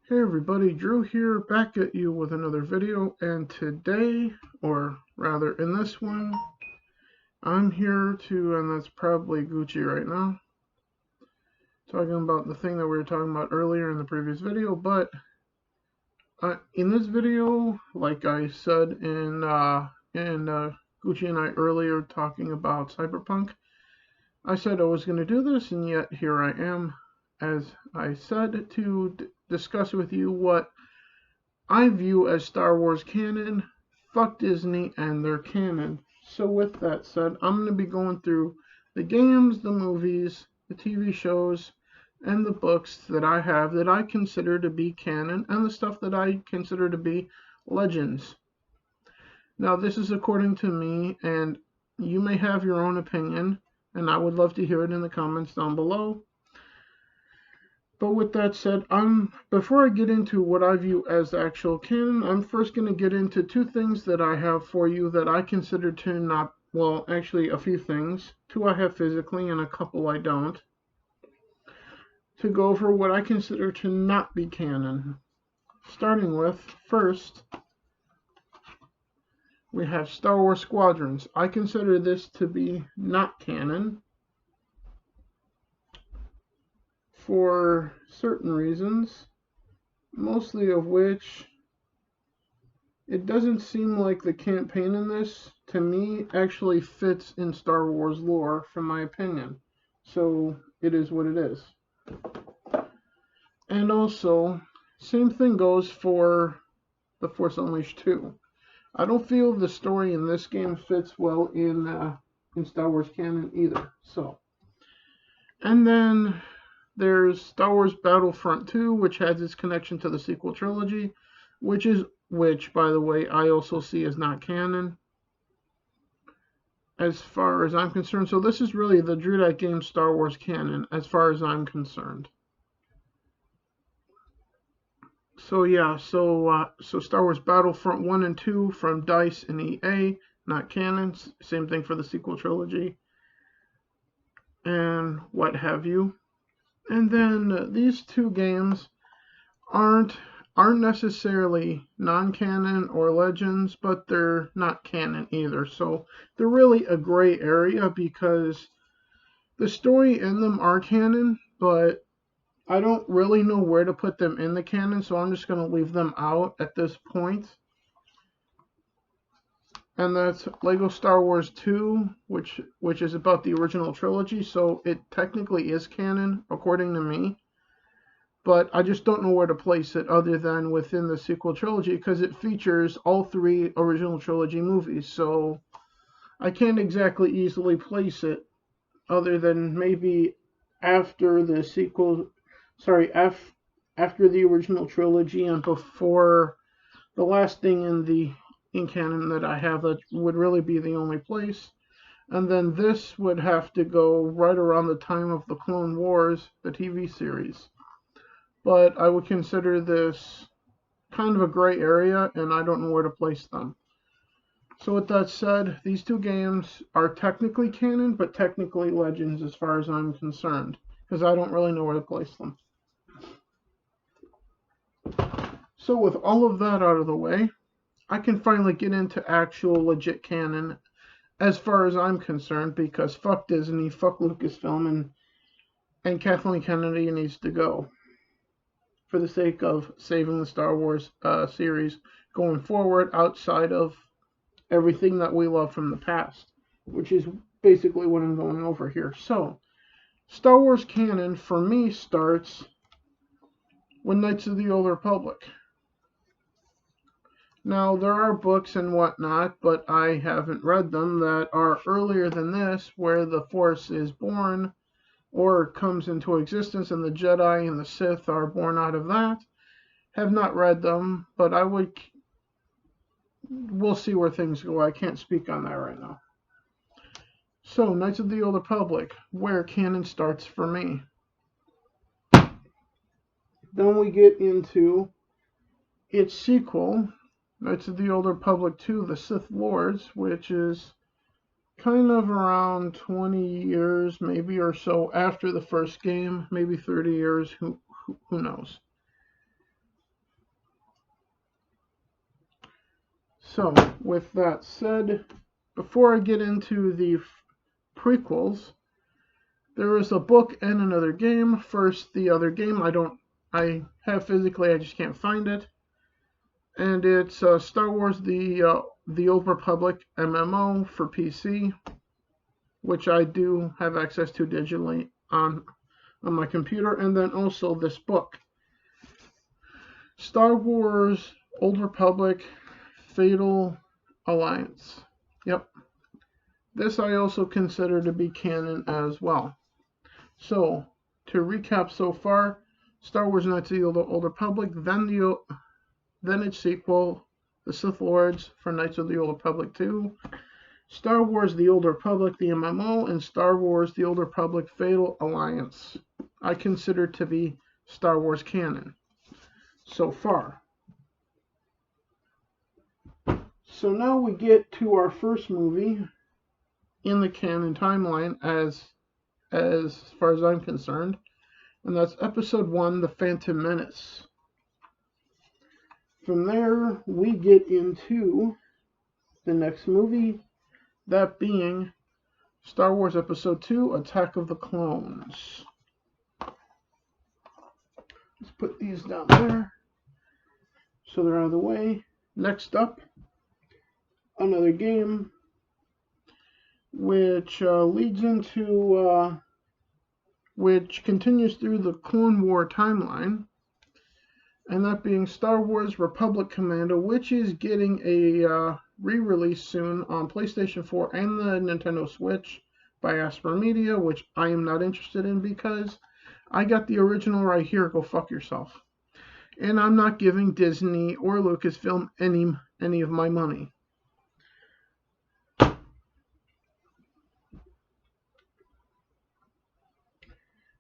Hey everybody, Drew here, back at you with another video, and today, or rather in this one, I'm here to, and that's probably Gucci right now, talking about the thing that we were talking about earlier in the previous video. But in this video, like I said in Gucci and I earlier talking about Cyberpunk, I said I was going to do this, and yet here I am, as I said, to discuss with you what I view as Star Wars canon. Fuck Disney and their canon. So with that said, I'm going to be going through the games, the movies, the TV shows, and the books that I have that I consider to be canon, and the stuff that I consider to be legends. Now, this is according to me, and you may have your own opinion, and I would love to hear it in the comments down below. But with that said, before I get into what I view as actual canon, I'm first going to get into two things that I have for you that I consider to not, well, actually a few things. Two I have physically and a couple I don't. To go over what I consider to not be canon. Starting with, first, we have Star Wars Squadrons. I consider this to be not canon, for certain reasons, mostly of which it doesn't seem like the campaign in this, to me, actually fits in Star Wars lore, from my opinion. So it is what it is. And also, same thing goes for The Force Unleashed 2. I don't feel the story in this game fits well in Star Wars canon either. So, and then there's Star Wars Battlefront 2, which has its connection to the sequel trilogy, which, by the way, I also see as not canon, as far as I'm concerned. So this is really the Jedi game Star Wars canon, as far as I'm concerned. So yeah, so Star Wars Battlefront 1 and 2 from DICE and EA, not canon. Same thing for the sequel trilogy, and what have you. And then these two games aren't necessarily non-canon or legends, but they're not canon either. So they're really a gray area because the story in them are canon, but I don't really know where to put them in the canon, so I'm just going to leave them out at this point. And that's Lego Star Wars 2, which is about the original trilogy, so it technically is canon, according to me. But I just don't know where to place it other than within the sequel trilogy, because it features all three original trilogy movies. So I can't exactly easily place it other than maybe after the sequel, after the original trilogy and before the last thing in canon that I have. That would really be the only place. And then this would have to go right around the time of the Clone Wars, the TV series. But I would consider this kind of a gray area, and I don't know where to place them. So with that said, these two games are technically canon, but technically legends as far as I'm concerned, because I don't really know where to place them. So with all of that out of the way, I can finally get into actual legit canon as far as I'm concerned, because fuck Disney, fuck Lucasfilm, and Kathleen Kennedy needs to go, for the sake of saving the Star Wars series going forward outside of everything that we love from the past, which is basically what I'm going over here. So, Star Wars canon for me starts with Knights of the Old Republic. Now, there are books and whatnot, but I haven't read them, that are earlier than this, where the Force is born or comes into existence, and the Jedi and the Sith are born out of that. Have not read them, but we'll see where things go. I can't speak on that right now. So, Knights of the Old Republic, where canon starts for me. Then we get into its sequel, Knights of the Old Republic 2, The Sith Lords, which is kind of around 20 years, maybe, or so after the first game, maybe 30 years, who knows. So, with that said, before I get into the prequels, there is a book and another game. First, the other game I have physically, I just can't find it. And it's Star Wars: The Old Republic MMO for PC, which I do have access to digitally on my computer, and then also this book, Star Wars: Old Republic Fatal Alliance. Yep. This I also consider to be canon as well. So, to recap so far, Star Wars Knights of the Old Republic, then its sequel, The Sith Lords for Knights of the Old Republic 2, Star Wars The Old Republic, the MMO, and Star Wars The Old Republic Fatal Alliance. I consider to be Star Wars canon so far. So now we get to our first movie in the canon timeline as far as I'm concerned, and that's Episode 1, The Phantom Menace. From there, we get into the next movie, that being Star Wars Episode 2, Attack of the Clones. Let's put these down there so they're out of the way. Next up, another game which leads into which continues through the Clone War timeline, and that being Star Wars Republic Commando, which is getting a re-release soon on PlayStation 4 and the Nintendo Switch by Asper Media, which I am not interested in because I got the original right here. Go fuck yourself. And I'm not giving Disney or Lucasfilm any of my money.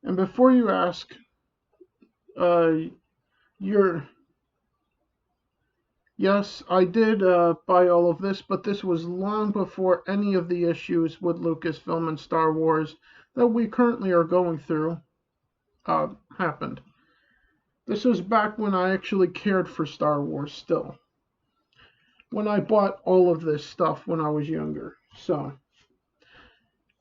And before you ask, yes, I did buy all of this, but this was long before any of the issues with Lucasfilm and Star Wars that we currently are going through happened. This was back when I actually cared for Star Wars still, when I bought all of this stuff when I was younger. So,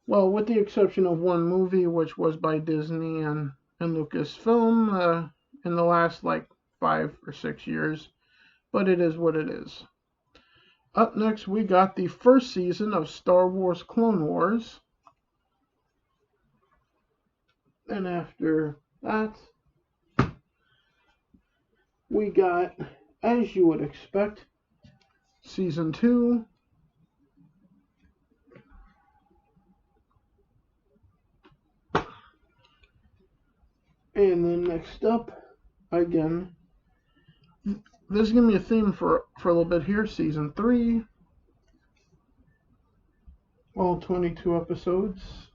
well, with the exception of one movie, which was by Disney and Lucasfilm in the last, 5 or 6 years. But it is what it is. Up next, we got the first season of Star Wars Clone Wars. And after that, we got, as you would expect, Season 2. And then next up, again, this is going to be a theme for a little bit here, Season 3. All 22 episodes.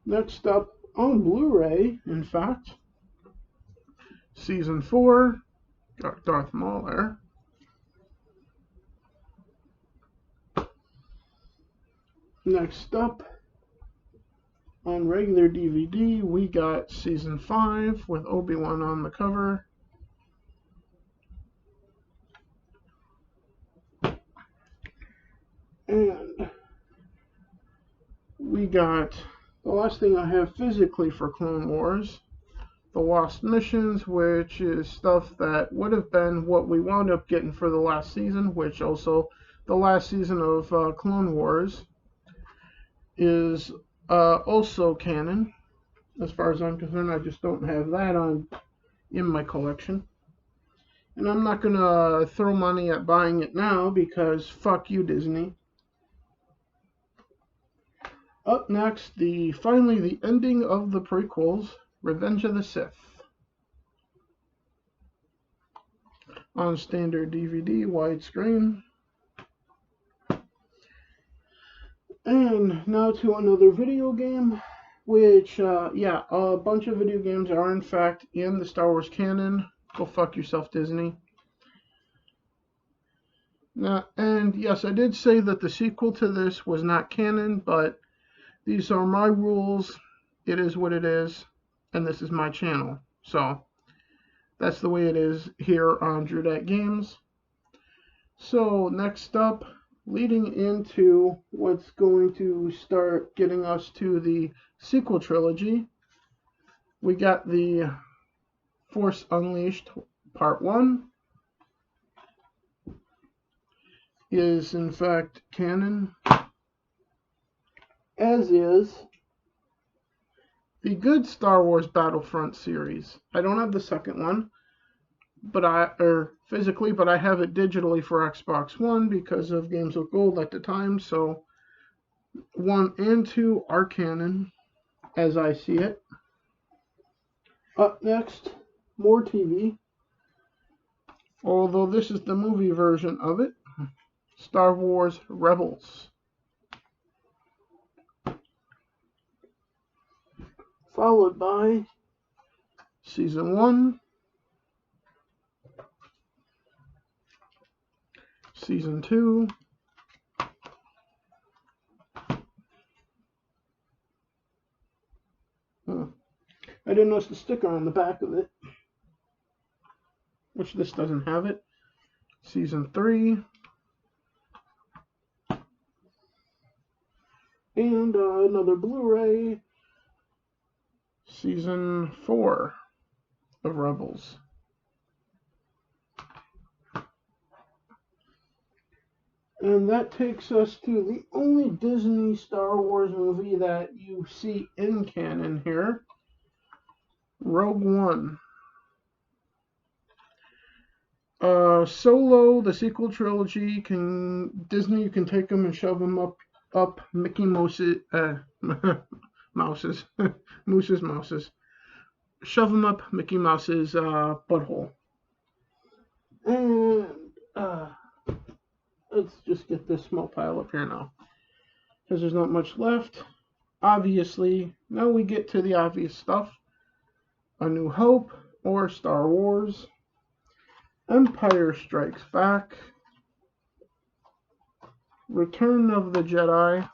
Next up, on Blu-ray, in fact, Season 4, got Darth Maul there. Next up, on regular DVD, we got Season 5 with Obi-Wan on the cover. And we got the last thing I have physically for Clone Wars, the Lost Missions, which is stuff that would have been what we wound up getting for the last season, which also the last season of Clone Wars is also canon. As far as I'm concerned, I just don't have that in my collection. And I'm not going to throw money at buying it now because fuck you, Disney. Up next, finally the ending of the prequels, Revenge of the Sith. On standard DVD, widescreen. And now to another video game, which, a bunch of video games are in fact in the Star Wars canon. Go fuck yourself, Disney. Now, and yes, I did say that the sequel to this was not canon, but these are my rules. It is what it is, and this is my channel. So, that's the way it is here on Drew Dat Games. So next up, leading into what's going to start getting us to the sequel trilogy, we got the Force Unleashed Part 1 is in fact canon, as is the good Star Wars Battlefront series. I don't have the second one, but physically, but I have it digitally for Xbox One because of Games with Gold at the time. So 1 and 2 are canon, as I see it. Up next, more TV. Although this is the movie version of it, Star Wars Rebels. Followed by Season 1, Season 2, I didn't notice the sticker on the back of it, which this doesn't have it. Season 3, and another Blu-ray, Season 4 of Rebels. And that takes us to the only Disney Star Wars movie that you see in canon here, Rogue One. Solo, the sequel trilogy, Disney, you can take them and shove them up Mickey Mouse's, mouses, Moose's mouses. Shove them up Mickey Mouse's butthole. And let's just get this small pile up here now, because there's not much left. Obviously, now we get to the obvious stuff. A New Hope or Star Wars, Empire Strikes Back, Return of the Jedi,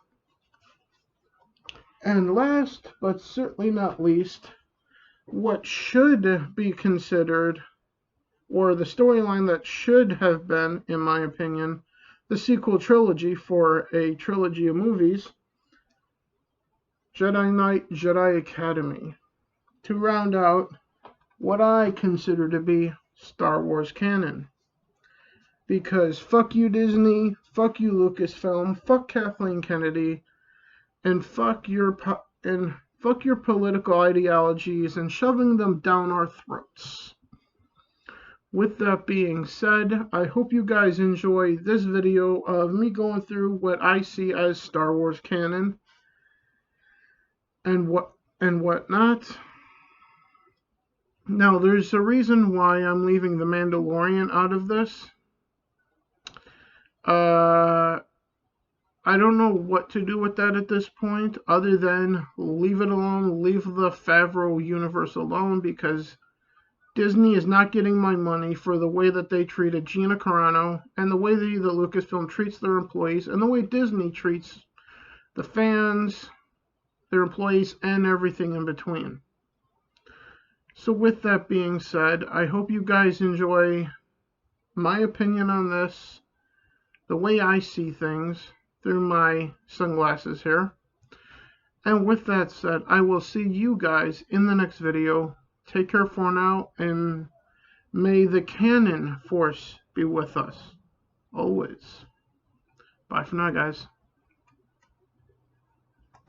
and last but certainly not least, what should be considered, or the storyline that should have been, in my opinion, the sequel trilogy for a trilogy of movies, Jedi Knight, Jedi Academy, to round out what I consider to be Star Wars canon. Because fuck you Disney, fuck you Lucasfilm, fuck Kathleen Kennedy, and fuck your political ideologies and shoving them down our throats. With that being said, I hope you guys enjoy this video of me going through what I see as Star Wars canon and whatnot. Now, there's a reason why I'm leaving The Mandalorian out of this. I don't know what to do with that at this point, other than leave it alone, leave the Favreau universe alone, because Disney is not getting my money for the way that they treated Gina Carano, and the way that Lucasfilm treats their employees, and the way Disney treats the fans, their employees, and everything in between. So with that being said, I hope you guys enjoy my opinion on this, the way I see things through my sunglasses here. And with that said, I will see you guys in the next video. Take care for now, and may the canon force be with us always. Bye for now, guys.